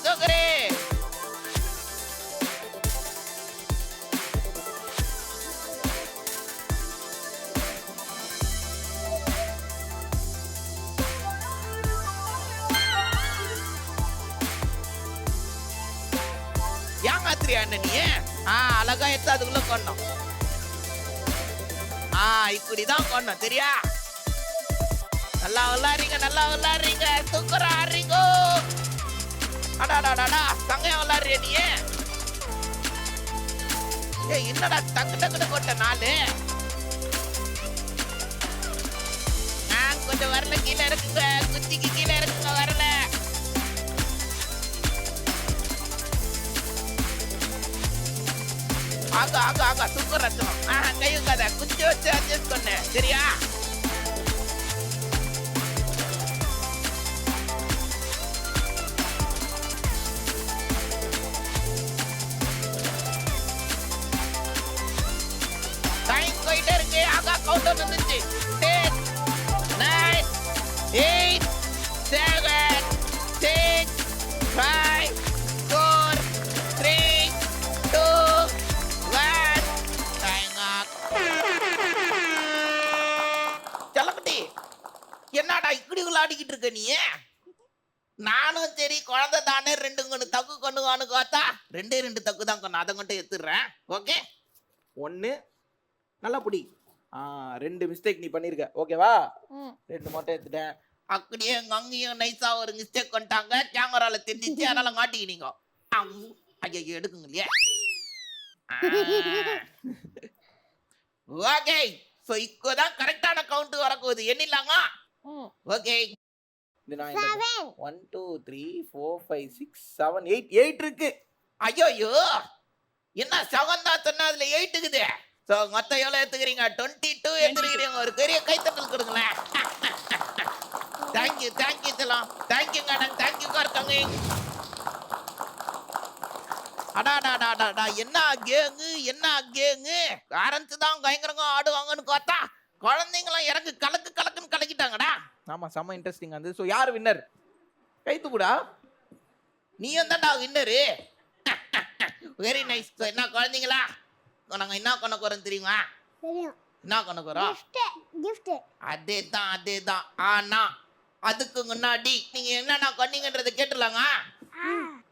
ஏமாத்திரியா என்ன நீ? அழகா எடுத்து அதுக்குள்ள கொண்டோம். இப்படிதான் கொண்டோம். சரியா? நல்லா விளையாடுறீங்க. தூக்குறா ஆடுறீங்க. அடாடாடாடா தங்கையா விளையாடுறிய நீ? என்னடா டக்கு போட்ட 4. கொஞ்சம் வரல கீழே இருக்குங்க. குச்சிக்கு கீழே இருக்குங்க வரல. ஆகா சூப்பர் ரத்தம். கையும் கதை குச்சி வச்சு அட்ஜஸ்ட் பண்ணு. சரியா? டைம் போயிட்டே இருக்கு. கவுண்ட் டவுன் வந்துச்சு. 10 9 8 7 6 5 4 3 2 1 டைம் அப். என்னடா இப்படி இருக்க நீ? நானும் சரி குழந்தை தானே 2 கொண்டு தக்கு கொண்டுவான்னு பார்த்தா 2 தக்கு தான் கொண்டு அதை கொண்டு எடுத்துடுறேன். ஓகே 1 நல்லா புடி. 2 மிஸ்டேக் நீ பண்ணிருக்க. ஓகேவா? ம். 2 மட்டும் எடுத்துட்டேன். அப்படியே எங்க அங்கேயும் நைஸா ஒரு மிஸ்டேக் பண்ணிட்டாங்க. கேமரால தெரிஞ்சிச்சு, அதனால மாட்டிக்கினீங்க. ஐயோ எடுக்குங்க இல்லையா? ஓகே ஸோ இப்போதான் கரெக்டான கவுண்ட் வரப்போகுது. எண்ணிடலாங்க. ம். ஓகே இது நான் 7. 1 2 3 4 5 6 7 8 இருக்கு. ஐயோ என்ன 7 தான் சொன்னா அதுல 8 இருக்குது. ஸோ மொத்தம் எவ்வளோ எடுத்துக்கிறீங்க? 22 எடுத்துக்கிறீங்க. ஒரு பெரிய கைத்தட்டல் கொடுங்களேன். தேங்க்யூ தேங்க்யூ செல்லாம். Thank you madam. தேங்க்யூ கார்த்தாங்க. அடாடாடாடா என்ன கேங்கு ஆரம்பிச்சு தான் பயங்கரங்க ஆடுவாங்கன்னு பார்த்தா குழந்தைங்களாம் எனக்கு கலக்குன்னு கலக்கிட்டாங்கடா. ஆமா செம்ம இன்ட்ரெஸ்டிங்கா இருந்தது. ஸோ யார் வின்னர்? கைத்துக்குடா. நீ தான்டா வின்னரு. Very nice. என்ன குழந்தைங்களா நாங்க என்ன பண்ண போறோம் தெரியுமா? தெரியும். என்ன பண்ண போறோம்? gift. அதேதான். ஆனா அதுக்கு முன்னாடி நீங்க என்னென்ன பண்ணீங்கன்றதை கேட்டுலாங்க.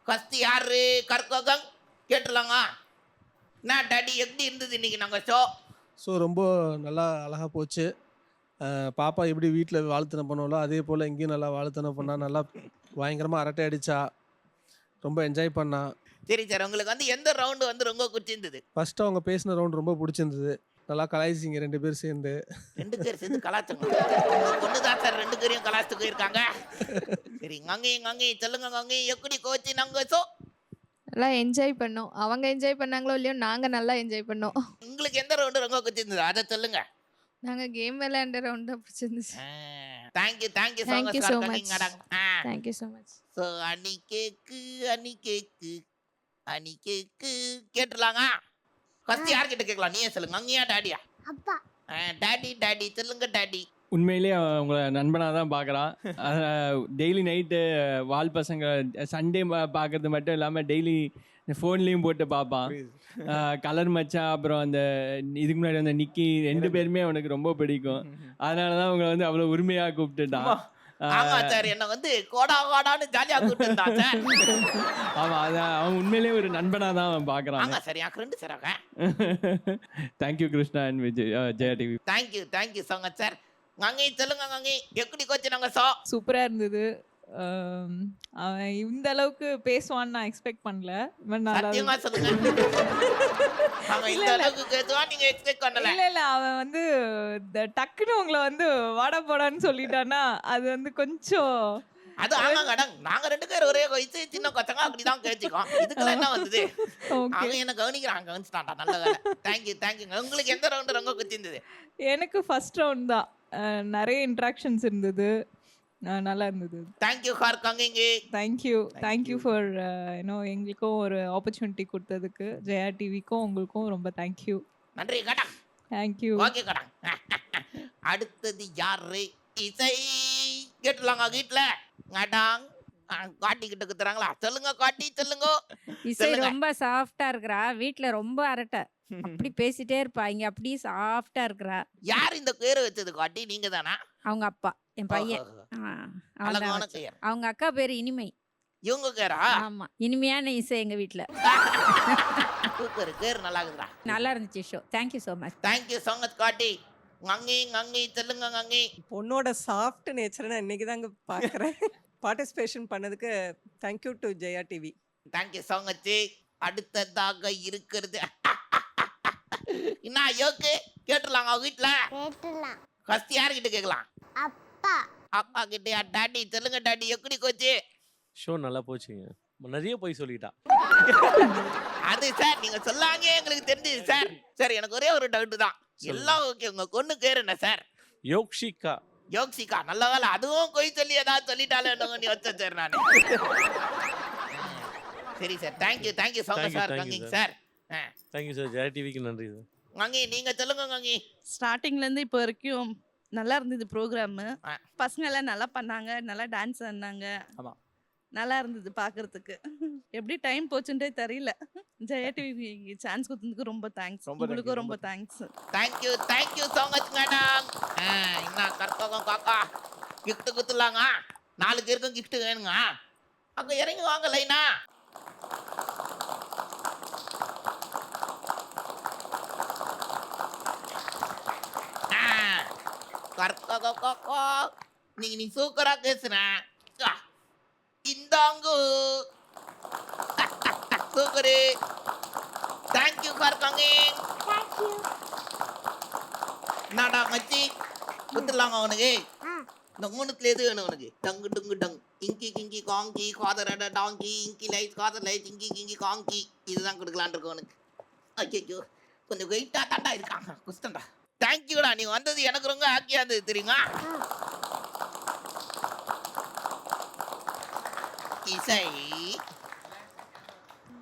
ஃபர்ஸ்ட் யாரு? கற்கோகம் கேட்டுலாங்க. என்ன டாடி எப்படி இருந்தது இன்னைக்கு நாங்க ஷோ? ஸோ ரொம்ப நல்லா அழகாக போச்சு. பாப்பா எப்படி வீட்டில் வாழ்த்தனை பண்ணுவாளோ அதே போல் இங்கேயும் நல்லா வாழ்த்தனை பண்ணா. நல்லா பயங்கரமாக அரட்டை அடித்தா. ரொம்ப என்ஜாய் பண்ணா. சரி சார், உங்களுக்கு வந்து எந்த ரவுண்டு வந்து ரொம்ப பிடிச்சிருந்தது? ஃபஸ்ட்டு அவங்க பேசின ரவுண்ட் ரொம்ப பிடிச்சிருந்தது. நல்லா கலாய்ச்சிங்க 2 பேர் சேர்ந்து. 2 பேர் சேர்ந்து கலாச்சங்க. உங்க பொண்ணு தான் சார் 2 பேரையும் கலாச்சிட்டு போயிருக்காங்க. சரி கங்கை சொல்லுங்க கங்கை, எப்படி கோச்சு நாங்க ஷோ? நல்லா என்ஜாய் பண்ணோம். அவங்க என்ஜாய் பண்ணாங்களோ இல்லையோ நாங்க நல்லா என்ஜாய் பண்ணோம். உங்களுக்கு எந்த ரவுண்டு ரொம்ப பிடிச்சிருந்தது அதை சொல்லுங்க. நாங்க கேம் விளையாண்ட ரவுண்ட் தான் பிடிச்சிருந்துச்சு. Thank you Thank you so much. Thank you so much. So அணி கேக்கு கேட்டுலாங்க. ஃபர்ஸ்ட் யார்கிட்ட கேட்கலாம்? நீயே சொல்லுங்க. அங்கேயா டாடியா? அப்பா. டாடி சொல்லுங்க டாடி. உண்மையிலேயே அவன் உங்களை நண்பனாக தான் பார்க்குறான். டெய்லி நைட்டு வால் பசங்க சண்டே பார்க்கறது மட்டும் இல்லாமல் டெய்லி ஃபோன்லேயும் போட்டு பார்ப்பான். கலர் மச்சான் அப்புறம் அந்த இதுக்கு முன்னாடி அந்த நிக்கி 2 பேருமே அவனுக்கு ரொம்ப பிடிக்கும். அதனால தான் உங்களை வந்து அவ்வளோ உரிமையாக கூப்பிட்டுட்டான். ஆமா சார், என்ன வந்து கோடான்னு ஜாலியா கூப்பிட்டுருந்தான் சார். ஆமாம், அதான் அவன் உண்மையிலேயே ஒரு நண்பனாக தான் அவன் பார்க்குறான். ஆமா சார், என் ஃப்ரெண்டு சார் அவன். Thank you Krishna and Vijay Jaya TV. Thank you so much sir. Gangai சொல்லுங்க கங்கை, எப்படி கோச்சு நாங்க ஷோ? சூப்பராக இருந்தது. அவன் இந்த அளவுக்கு பேசுவான்னு நான் எக்ஸ்பெக்ட் பண்ணல. இவன் நல்லா சத்தியமா சொல்லுங்க. நாங்க இந்த அளவுக்கு கேட்டுவா நீங்க எக்ஸ்பெக்ட் பண்ணல. இல்ல அவன் வந்து டக்குன்னு உங்களை வந்து வாட போடான்னு சொல்லிட்டானா அது வந்து கொஞ்சம் அது ஆமாங்க, நாங்க 2 பேர் ஒரே வயசு, சின்ன கொச்சங்க அப்படிதான் கேட்டுக்கோம். இதுக்கெல்லாம் என்ன வந்தது? ஓகே. அவன் என்ன கவனிக்கிறான், கவனிச்சுட்டான்டா. நல்ல வேலை. தேங்க்யூங்க. உங்களுக்கு எந்த ரவுண்டு ரொம்ப பிடிச்சிருந்தது? எனக்கு ஃபர்ஸ்ட் ரவுண்ட் தான். நிறைய இன்ட்ராக்ஷன்ஸ் இருந்தது. நல்லா இருந்தது. Thank you for coming. Thank you for எங்களுக்கும் ஒரு ஆப்பர்ச்சுனிட்டி கொடுத்ததுக்கு. ஜெயா டிவிக்கும் உங்களுக்கும் ரொம்ப தேங்க்யூ. நன்றி கடா. தேங்க்யூ. ஓகே கடா. அடுத்தது யாரு? இசை கேட்டுலாங்க வீட்டுல. கடாங் காட்டி கிட்ட குத்துறாங்களா? சொல்லுங்க காட்டி சொல்லுங்க. இசை சொல்லுங்க. ரொம்ப சாஃப்டா இருக்கிறா. வீட்ல ரொம்ப அரட்டை. அப்படி பேசிட்டே இருப்பா. இங்க அப்படியே சாஃப்டா இருக்கிறா. யார் இந்த பேரு வச்சது காட்டி? நீங்க தானா? அவங்க அப்பா, என் பையன். அவன்தான் அழகான வச்சான். பெயர். அவங்க அக்கா பேரு இனிமை. இவங்க பேரா? ஆமா, இனிமையான இசை எங்க வீட்ல. சூப்பர், பேர் நல்லா இருக்குதா? நல்லா இருந்துச்சு show. Thank you so much. Thank you so much காட்டி. கங்கி சொல்லுங்க கங்கி. பொண்ணோட சாஃப்ட் நேச்சரை நான் இன்னைக்கு தாங்க பார்க்குறேன். பார்ட்டிசிபேஷன் பண்ணதுக்கு thank you to Jaya TV. Thank you so much. அடுத்ததாக இருக்கிறது என்ன யோக்கு கேட்டுலாங்க வீட்டுல. கேட்டுலாம். ஃபர்ஸ்ட் யார்கிட்ட கேட்கலாம்? அப்பா. அப்பா கிட்டயா? டாடி சொல்லுங்க டாடி, எப்படி கோச்சு? ஷோ நல்லா போச்சுங்க. நிறைய போய் சொல்லிட்டா. அது சார் நீங்க சொல்லாங்க எங்களுக்கு தெரிஞ்சது சார். சார் எனக்கு ஒரே ஒரு டவுட் தான். எல்லாம் ஓகே, உங்க பொண்ணு பேர் என்ன சார்? யோக்ஷிகா. யோக்ஷிகா. நல்ல வேலை, அதுவும் போய் சொல்லி ஏதாவது சொல்லிட்டாலே நீ வச்சேன் சார் நான். சரி sir, thank you so much sir coming sir. Thank you sir. Jaya டிவிக்கு நன்றி சார். கங்கி நீங்க சொல்லுங்க கங்கி. ஸ்டார்டிங்லேருந்து இப்போ வரைக்கும் நல்லா இருந்தது ப்ரோக்ராமு. ஆ. பசங்க எல்லாம் நல்லா பண்ணாங்க, நல்லா டான்ஸ் ஆடினாங்க. ஆமா. நல்லா இருந்தது பார்க்கறதுக்கு. எப்படி டைம் போச்சுன்றே தெரியல. ஜெயா டிவி சான்ஸ் கொடுத்ததுக்கு ரொம்ப தேங்க்ஸ். ரொம்ப உங்களுக்கும் ரொம்ப thanks. Thank you so much madam. என்ன கற்பகம் காக்கா கிஃப்ட் குத்துலாங்க. 4 பேருக்கும் gift வேணுங்க. அங்க இறங்கி வாங்க லைனா. கர்க்கா நீ சூப்பரா பேசுற. இந்தாங்கு super. Thank you for coming. Thank you. என்னடா மச்சி குத்துலாங்க அவனுக்கு. இந்த 3த்துல எது வேணும் உனக்கு? டங்கு டுங்கு டங், இங்கி கிங்கி காங்கி, காதரட டாங்கி, இங்கி லைட் காதர் லைட், இங்கி கிங்கி காங்கி, இதுதான் கொடுக்கலான் இருக்கு உனக்கு. ஐயோ கொஞ்சம் வெயிட்டா தாண்டா இருக்காங்க. குஸ்தண்டா. தேங்க்யூடா, நீ வந்தது எனக்கு ரொம்ப ஹாப்பியா இருந்தது தெரியுமா? இசை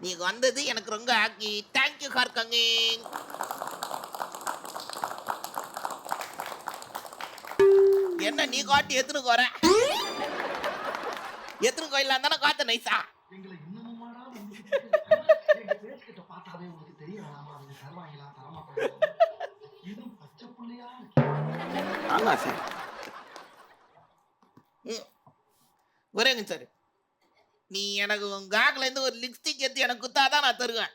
நீ வந்தது எனக்கு ரொம்ப ஹாப்பி. Thank you for coming. என்ன நீ காட்டி எத்தனை கோர எத்தனை கோயில இருந்தானே காத்த நைசா. ஆமா சார். ஒரேங்க சார், நீ எனக்கு காக்ல இருந்து ஒரு லிப்ஸ்டிக் எடுத்து எனக்கு குத்தாதான் நான் தருவேன்.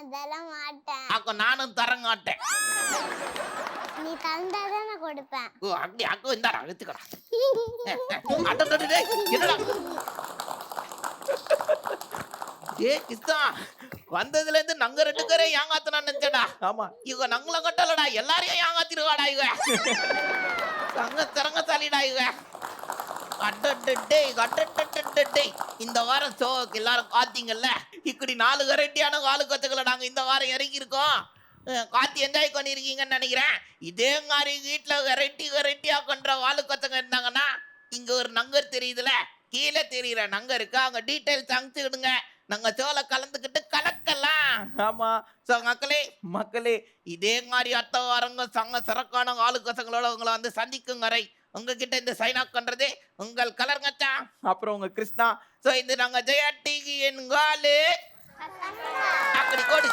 அதெல்லாம் மாட்டேன். அப்ப நானும் தர மாட்டேன். நீ தந்தாதான் நான் கொடுப்பேன். ஓ அப்படி அக்கோ இந்தாடா எடுத்துக்கடா. என்னடா கிஸ்தா வந்ததுல இருந்து நங்க 2 பேரை ஏங்காத்தனா நினைச்சடா. ஆமா இவங்க நங்கள கட்டலடா, எல்லாரையும் ஏங்காத்திருவாடா இவ. சங்க திறங்கசாலிடா இவ. இந்த வாரம் ஷோக்கு எல்லாரும் காத்தீங்கல்ல, இப்படி 4 வெரைட்டியான காலு கத்துக்களை நாங்க இந்த வாரம் இறக்கி இருக்கோம். காத்தி என்ஜாய் பண்ணிருக்கீங்கன்னு நினைக்கிறேன். இதே மாதிரி வீட்டுல வெரைட்டியா கொண்ட வாழு கொத்தங்க இருந்தாங்கன்னா இங்க ஒரு நங்கர் தெரியுதுல, கீழே தெரியுற நங்கருக்கு அவங்க டீட்டெயில்ஸ் அனுப்பிச்சுடுங்க. நாங்க சோலை கலந்துக்கிட்டு கலக்கலாம். ஆமா ஸோ மக்களே இதே மாதிரி அத்த வாரங்க சங்க சிறக்கான ஆளு கொசங்களோட உங்களை வந்து சந்திக்கும் வரை உங்ககிட்ட இந்த சைன் ஆஃப் பண்றது உங்கள் கலர்ங்கச்சா, அப்புறம் உங்க கிருஷ்ணா. ஸோ இந்த நாங்க ஜெயா டிவி என் காலு அப்படி கோடி